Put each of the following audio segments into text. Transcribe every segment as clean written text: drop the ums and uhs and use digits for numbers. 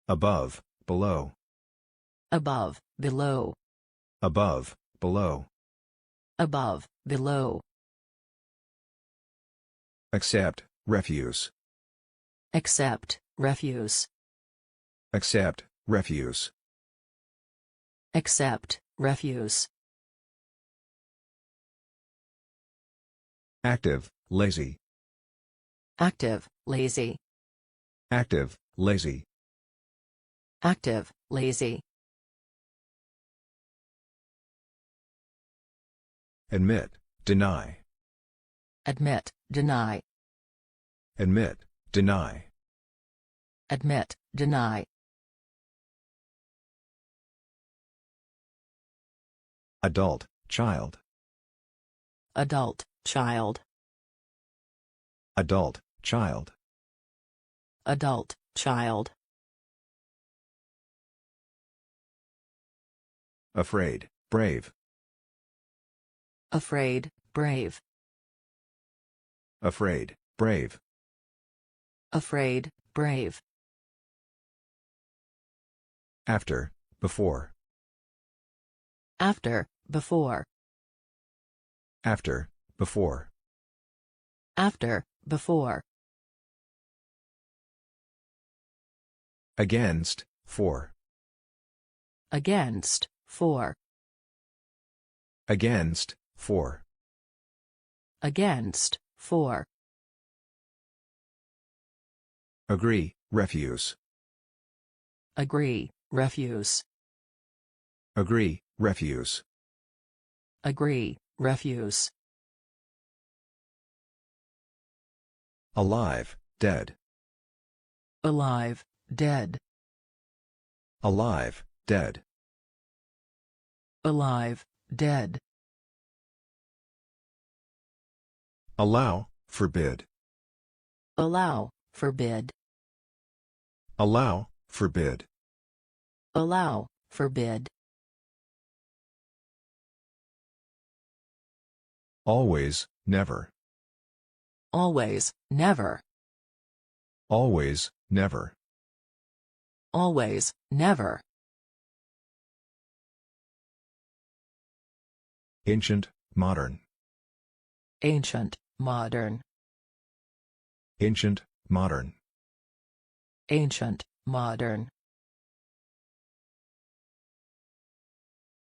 Above, below. Above, below. Above, below. Above, below. Accept, refuse. Accept, refuse. Accept, refuse. Accept, refuse. Active, lazy. Active, lazy. Active, lazy. Active, lazy. Admit, deny. Admit, deny. Admit, deny. Admit, deny. Adult, child. Adult, child. Adult, child. Adult, child. Afraid, brave. Afraid, brave. Afraid, brave. Afraid, brave. After, before. After, before. After, before. After, before. Against, for. Against, for. Against, for. Against, for. Agree, refuse. Agree, refuse. Agree, refuse. Agree, refuse. Alive, dead. Alive, dead. Alive, dead. Alive, dead. Allow, forbid. Allow, forbid. Allow, forbid. Allow, forbid. Always, never. Always, never. Always, never. Always, never. Ancient, modern. Ancient, modern. Ancient, modern. Ancient, modern.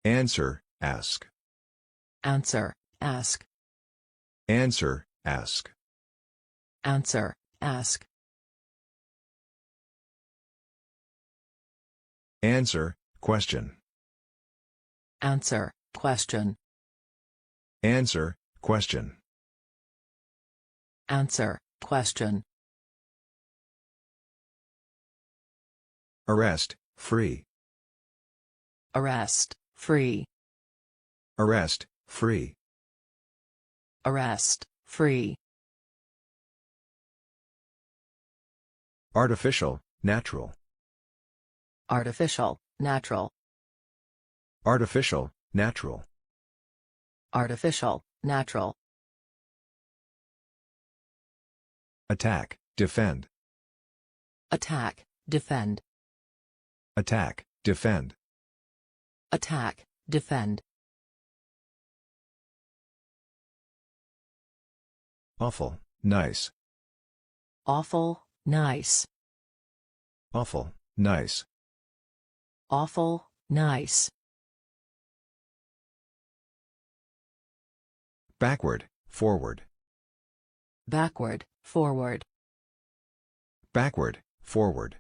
Answer, ask. Answer, ask. Answer, ask. Answer, ask. Answer, question. Answer, question. Answer, question. Answer, question. Arrest, free. Arrest, free. Arrest, free. Arrest, free. Artificial, natural. Artificial, natural. Artificial, natural. Artificial, natural. Attack, defend. Attack, defend. Attack, defend. Attack, defend. Awful, nice. Awful, nice. Awful, nice. Awful, nice. Backward, forward. Backward, forward. Backward, forward.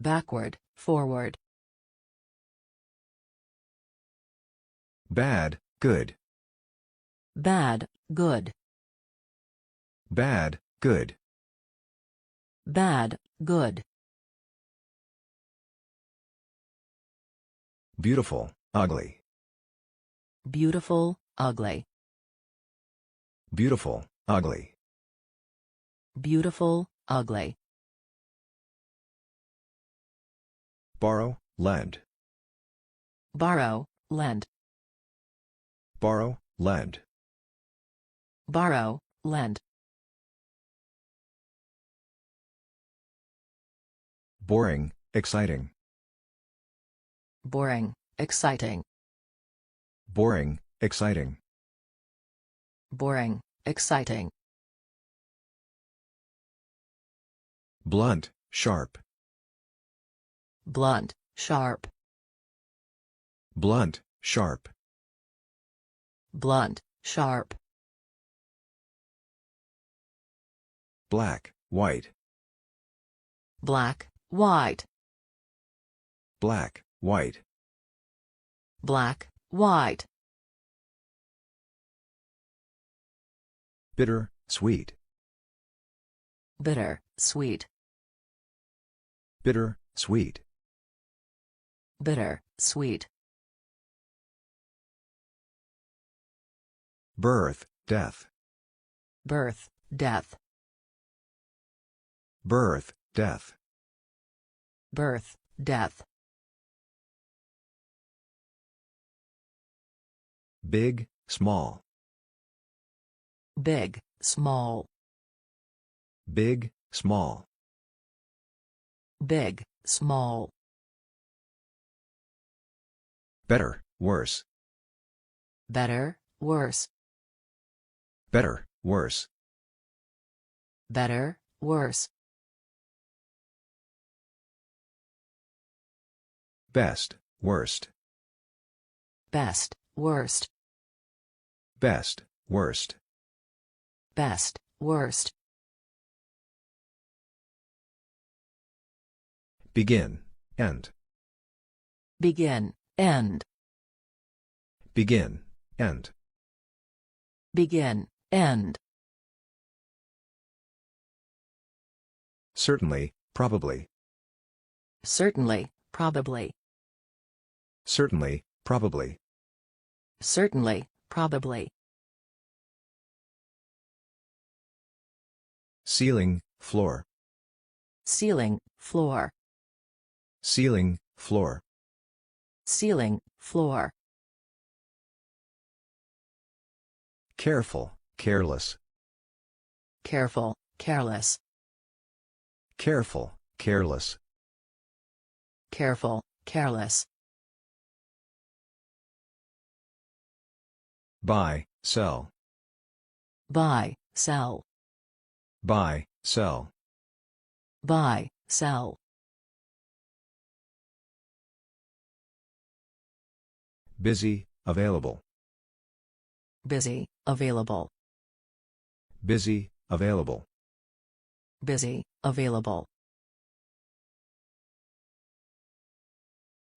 Backward, forward. Bad, good. Bad, good. Bad, good. Bad, good. Beautiful, ugly. Beautiful, ugly. Beautiful, ugly. Beautiful, ugly. Borrow, lend. Borrow, lend. Borrow, lend. Borrow, lend. Boring, exciting. Boring, exciting. Boring, exciting. Boring, exciting. Blunt, sharp. Blunt, sharp. Blunt, sharp. Blunt, sharp. Black, white. Black, white. Black, white. Black, white. Bitter, sweet. Bitter, sweet. Bitter, sweet. Bitter, sweet. Birth, death. Birth, death. Birth, death. Birth, death. Big, small. Big, small. Big, small. Big, small. Better, worse. Better, worse. Better, worse. Better, worse. Best, worst. Best, worst. Best, worst. Best, worst. Begin, end. Begin, end. Begin, end. Begin, end. Certainly, probably. Certainly, probably. Certainly, probably. Certainly, probably. Ceiling, floor. Ceiling, floor. Ceiling, floor. Ceiling, floor. Careful, careless. Careful, careless. Careful, careless. Careful, careless. Buy, sell. Buy, sell. Buy, sell. Buy, sell. Busy, available. Busy, available. Busy, available. Busy, available.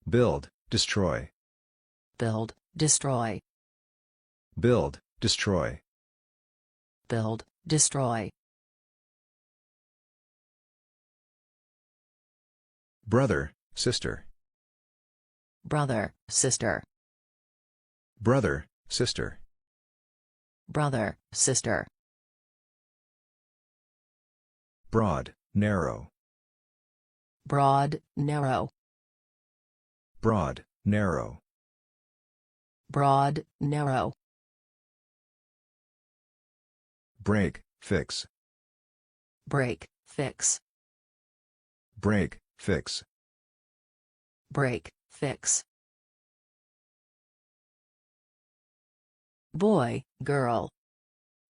Build, destroy. Build, destroy. Build, destroy. Build, destroy. Brother, sister. Brother, sister. Brother, sister. Brother, sister. Broad, narrow. Broad, narrow. Broad, narrow. Broad, narrow. Break, fix. Break, fix. Break, fix. Break, fix. Boy, girl.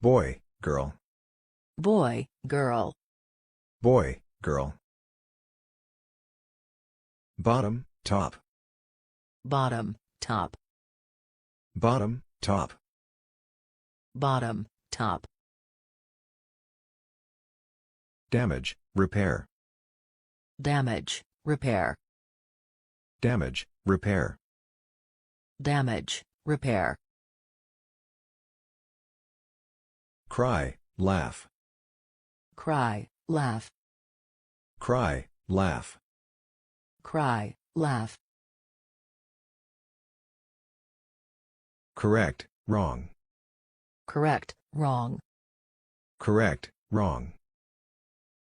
Boy, girl. Boy, girl. Boy, girl. Bottom, top. Bottom, top. Bottom, top. Bottom, top. Damage, repair. Damage, repair. Damage, repair. Damage, repair. Cry, laugh. Cry, laugh. Cry, laugh. Cry, laugh. Correct, wrong. Correct, wrong. Correct, wrong.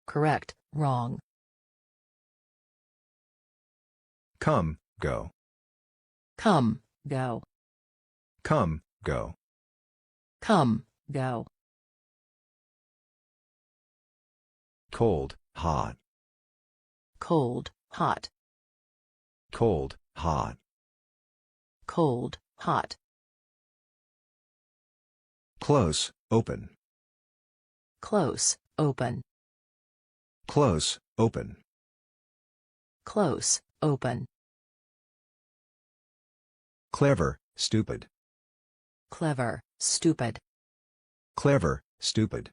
Correct, wrong. Come, go. Come, go. Come, go. Come, go. Cold, hot. cold, hot, cold, hot. cold, hot, Close, open. close, open, Close, open. close, open, Clever, stupid. clever, stupid, Clever, stupid.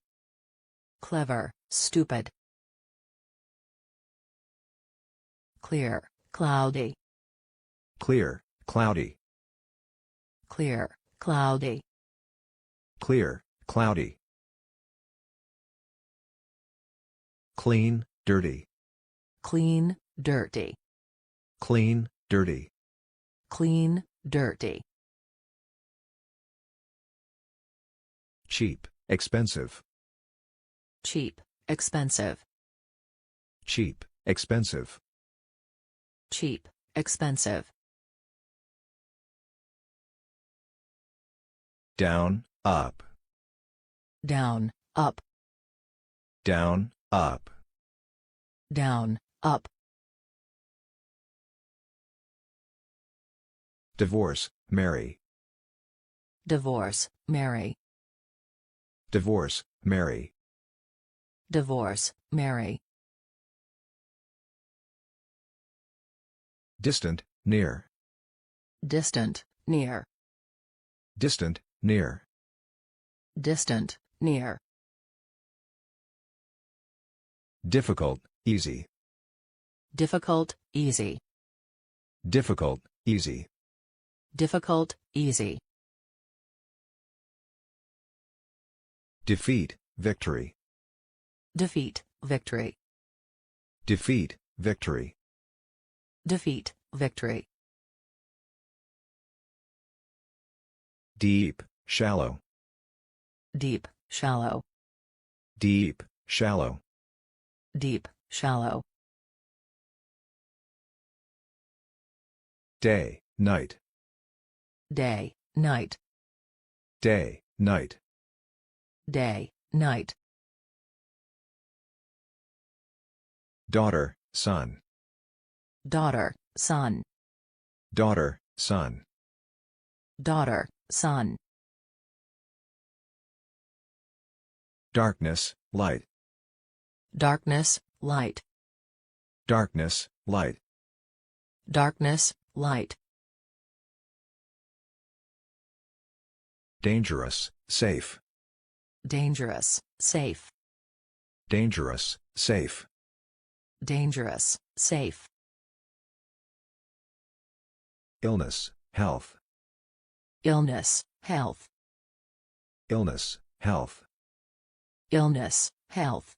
clever, stupid, clear, cloudy, Clear, cloudy. clear, cloudy, Clear, cloudy. Clean, dirty. clean, dirty, Clean, dirty. clean, dirty, Cheap, expensive. cheap, expensive, Cheap, expensive. cheap, expensive, Down, up. down, up, Down, up. down, up, Divorce, marry. divorce, marry, Divorce, marry. divorce, marry, Distant, near. distant, near, Distant, near. distant, near, Difficult, easy. difficult, easy, Difficult, easy. difficult, easy, Defeat, victory. defeat, victory, Defeat, victory. defeat, victory, Deep, shallow. deep, shallow, Deep, shallow. deep, shallow, Day, night. day, night, Day, night. day, night, Daughter, son. daughter, son, Daughter, son. daughter, son, Darkness, light. darkness, light, Darkness, light. darkness, light, Dangerous, safe. dangerous, safe, Dangerous, safe. dangerous, safe, Illness, health. illness, health, Illness, health. illness, health,